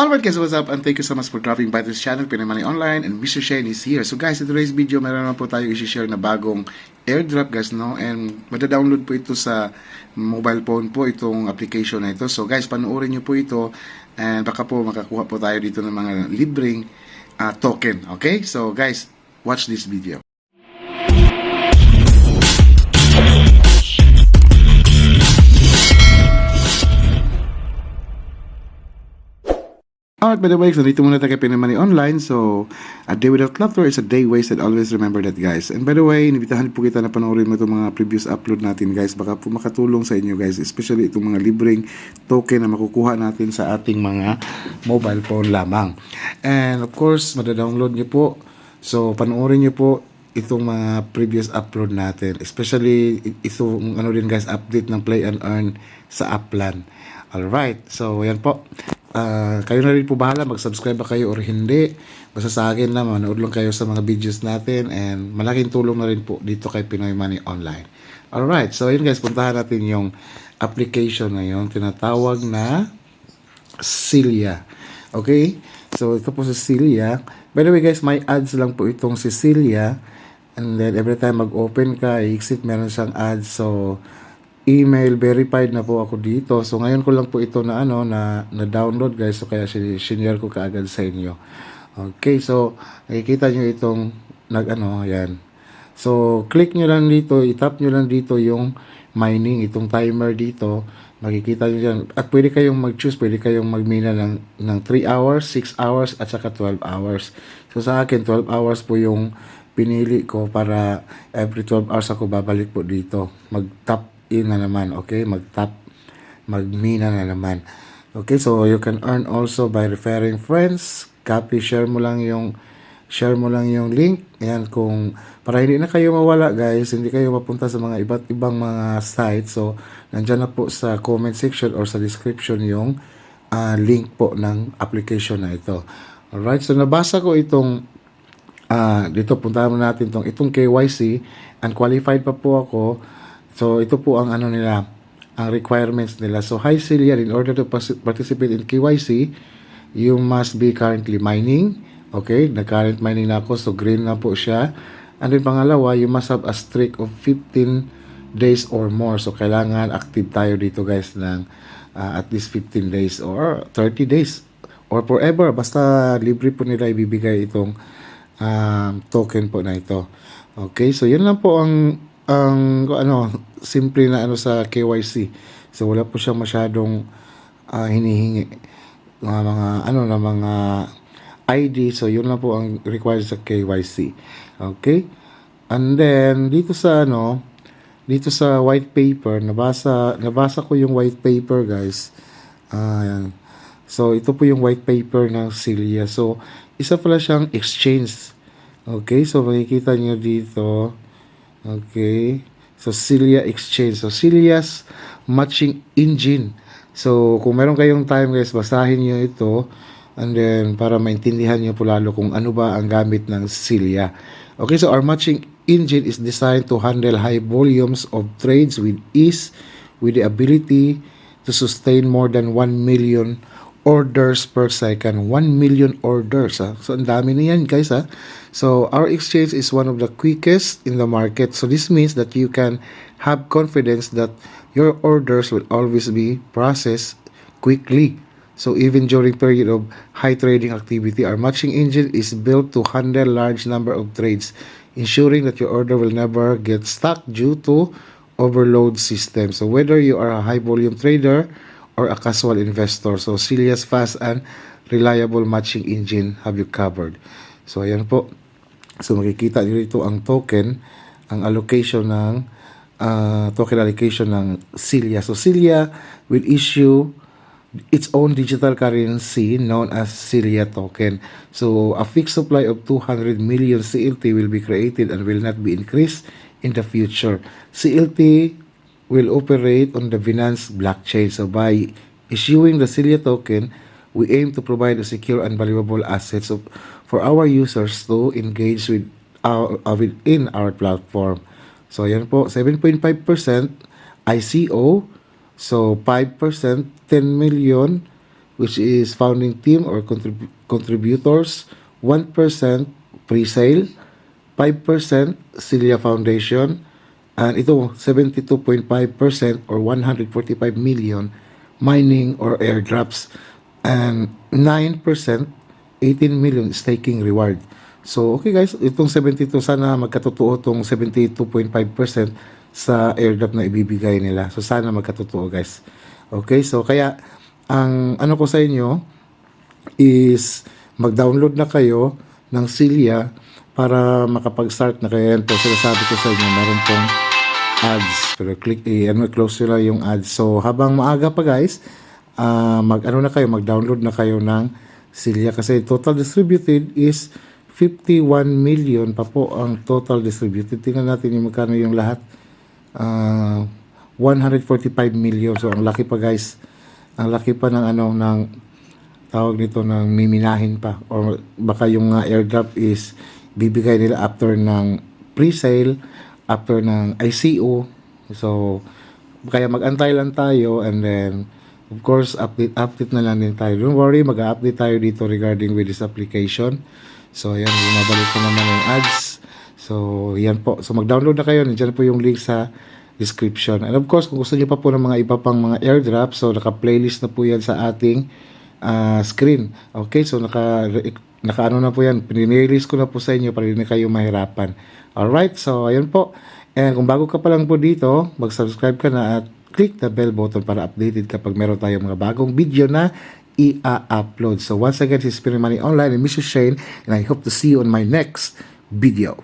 Alright guys, what's up? And thank you so much for dropping by this channel, Pinoy Money Online, and Mr. Shane is here. So guys, in today's video, meron naman po tayo i-share na bagong airdrop guys, no? And madadownload po ito sa mobile phone po, itong application na ito. So guys, panoorin nyo po ito, and baka po makakuha po tayo dito ng mga libreng token. Okay? So guys, watch this video. Alright, by the way, so dito muna tayo kay Pinoy Money Online. So, a day without laughter is a day wasted. Always remember that, guys. And by the way, inibitahan po kita na panoorin mo itong mga previous upload natin, guys. Baka po makatulong sa inyo, guys. Especially itong mga libreng token na makukuha natin sa ating mga mobile phone lamang. And of course, madadownload nyo po. So, panoorin nyo po itong mga previous upload natin. Especially itong ano din, guys, update ng Play and Earn sa Upland. Alright, so yan po. Kayo na rin po bahala, mag-subscribe ba kayo or hindi. Basta sa akin na, manood lang kayo sa mga videos natin, and malaking tulong na rin po dito kay Pinoy Money Online. Alright, so yun guys, puntahan natin yung application na yun, tinatawag na Cilia. Okay, so ito po si Cilia. By the way guys, may ads lang po itong si Cilia, and then every time mag-open ka, i-exit, meron siyang ads. So email verified na po ako dito. So ngayon ko lang po ito na download guys. So kaya sinare ko kaagad sa inyo. Okay, so nakikita nyo itong yan. So click nyo lang dito, itap nyo lang dito yung mining, itong timer dito. Makikita nyo dyan. At pwede kayong mag-choose, pwede kayong magmina ng 3 hours, 6 hours, at saka 12 hours. So sa akin, 12 hours po yung pinili ko para every 12 hours ako babalik po dito. Mag-tap in na naman, okay? Magmina na naman. Okay, so you can earn also by referring friends. Copy, share mo lang yung link. Ayan, kung para hindi na kayo mawala guys, hindi kayo mapunta sa mga iba't ibang mga sites. So, nandiyan na po sa comment section or sa description yung link po ng application na ito. Alright, so nabasa ko itong dito, puntahan natin itong KYC. Unqualified pa po ako. So, ito po ang nila, ang requirements nila. So, hi Cilia, in order to participate in KYC, you must be currently mining. Okay, nag-current mining na ako. So, green na po siya. And then, pangalawa, you must have a streak of 15 days or more. So, kailangan active tayo dito guys ng at least 15 days or 30 days or forever. Basta libre po nila ibibigay itong token po na ito. Okay, so yun lang po ang simple na sa KYC. So wala po siyang masyadong hinihingi mga ID. So yun lang po ang required sa KYC. Okay? And then dito sa white paper, nabasa ko yung white paper guys. Ayan. So ito po yung white paper ng Cilia. So isa pala siyang exchange. Okay? So makikita niyo dito. Okay. So, Cilia Exchange. So, Cilia's matching engine. So, kung meron kayong time guys, basahin nyo ito. And then, para maintindihan nyo po lalo kung ano ba ang gamit ng Cilia. Okay, so our matching engine is designed to handle high volumes of trades with ease, with the ability to sustain more than 1 million orders per second. 1 million orders. So, ang dami na yan guys. So, our exchange is one of the quickest in the market. So, this means that you can have confidence that your orders will always be processed quickly. So, even during period of high trading activity, our matching engine is built to handle large number of trades, ensuring that your order will never get stuck due to overload system. So, whether you are a high volume trader or a casual investor, so Cilia's fast and reliable matching engine have you covered. So, ayan po. So, makikita nyo dito ang token, ang allocation ng token allocation ng Cilia. So, Cilia will issue its own digital currency known as Cilia token. So, a fixed supply of 200 million CLT will be created and will not be increased in the future. CLT will operate on the Binance blockchain. So, by issuing the Cilia token, we aim to provide a secure and valuable assets for our users to engage within our platform. So, yan po, 7.5% ICO. So, 5%, 10 million which is founding team or contributors, 1% pre-sale, 5% Celia Foundation, and ito 72.5% or 145 million mining or airdrops, and 9% 18 million staking reward. So okay guys, itong 72 sana magkatotoo tong 72.5% sa airdrop na ibibigay nila. So sana magkatotoo guys. Okay, so kaya ang ano ko sa inyo is mag-download na kayo ng Celia para makapag-start na kayo. Yan po sinasabi ko sa inyo, meron pong ads. Pero click, close nila yung ads. So habang maaga pa guys, mag-download na kayo ng Celia kasi total distributed is 51 million pa po ang total distributed. Tingnan natin yung magkano yung lahat. 145 million. So ang laki pa guys. Ang laki pa ng ng tawag nito ng miminahin pa, or baka yung airdrop is bibigay nila after ng pre-sale, after ng ICO. So kaya mag-antay lang tayo, and then of course update na lang din tayo. Don't worry, mag-update tayo dito regarding with this application. So ayan, bumabalik ko naman yung ads. So yan po, so mag-download na kayo. Nandiyan po yung link sa description. And of course, kung gusto niyo pa po ng mga iba pang mga airdrop, so naka-playlist na po yan sa ating screen. Okay, so naka-ano na po yan. Pinirelease ko na po sa inyo para hindi kayo mahirapan. Alright, so ayun po. And kung bago ka pa lang po dito, mag-subscribe ka na at click the bell button para updated kapag meron tayong mga bagong video na i-upload. So once again, this is Spinning Money Online and Mr. Shane, and I hope to see you on my next video.